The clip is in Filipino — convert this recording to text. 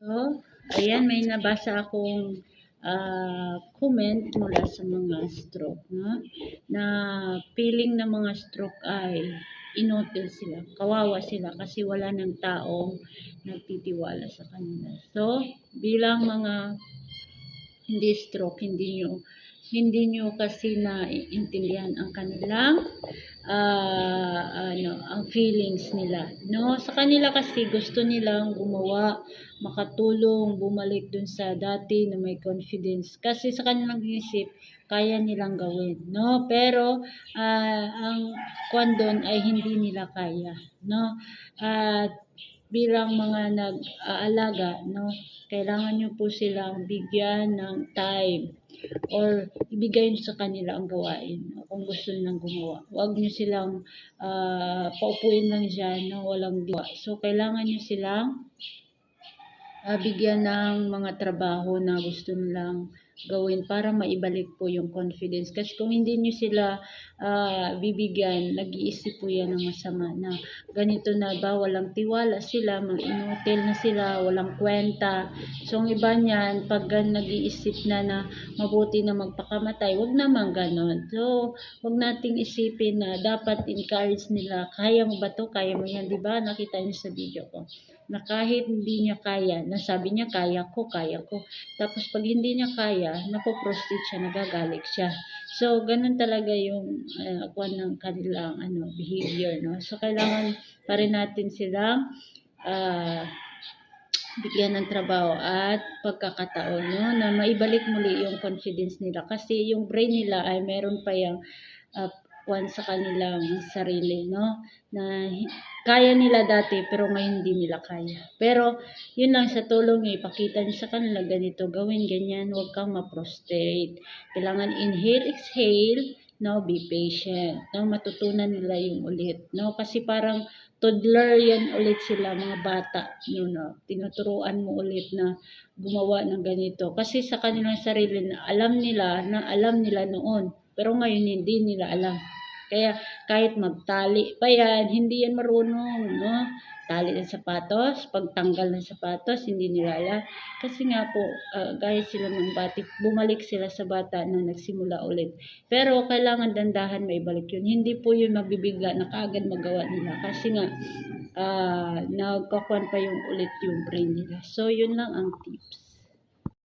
So, ayan, may nabasa akong comment mula sa mga stroke, no? Na feeling ng mga stroke ay inutil sila, kawawa sila kasi wala ng taong nagtitiwala sa kanila. So, bilang mga hindi stroke, hindi nyo kasi naiintindihan ang kanilang ang feelings nila, no? Sa kanila kasi gusto nilang gumawa, makatulong, bumalik dun sa dati na may confidence. Kasi sa kanilang isip, kaya nilang gawin, no? Pero ang kwan doon ay hindi nila kaya, no? At bilang mga nag-aalaga, no? Kailangan nyo po silang bigyan ng time or ibigay nyo sa kanila ang gawain kung gusto nilang gumawa. Huwag nyo silang paupuin lang dyan na walang gawa. So, kailangan nyo silang bigyan ng mga trabaho na gusto nilang gawin para maibalik po yung confidence. Kasi kung hindi nyo sila bibigyan, nag-iisip po yan ng masama na ganito na ba, walang tiwala sila, mag-inutil na sila, walang kwenta. So, ang iba niyan, pag nag-iisip na mabuti na magpakamatay, wag naman ganon. So, wag nating isipin na dapat encourage nila, kaya mo ba to? Kaya mo yan, di ba? Nakita niyo sa video ko na kahit hindi niya kaya, nasabi niya kaya ko. Tapos pag hindi niya kaya, napoprostrate siya, nagagalit siya. So, ganun talaga yung kwan ng kanilang behavior, no? So, kailangan pa rin natin silang bigyan ng trabaho at pagkakataon, no? Na maibalik muli yung confidence nila. Kasi yung brain nila ay meron pa yung kwan sa kanilang sarili, no? Na kaya nila dati pero ngayon hindi nila kaya. Pero yun lang, sa tulong niyo, ipakita niyo sa kanila ganito, gawin ganyan, huwag kang ma-prostrate. Kailangan inhale, exhale, no? Be patient. No? Matutunan nila yung ulit, no? Kasi parang toddler yan ulit sila, mga bata, no? Tinuturuan mo ulit na gumawa ng ganito. Kasi sa kanilang sarili na alam nila noon. Pero ngayon hindi nila alam. Kaya kahit magtali pa yan, hindi yan marunong, no? Tali ng sapatos, pagtanggal ng sapatos, hindi nila alam. Kasi nga po, gaya sila ng batik, bumalik sila sa bata na nagsimula ulit. Pero kailangan dandahan maibalik yun. Hindi po yun mabibigla na kaagad magawa nila. Kasi nga, nagkakuan pa yung ulit yung brain nila. So, yun lang ang tips.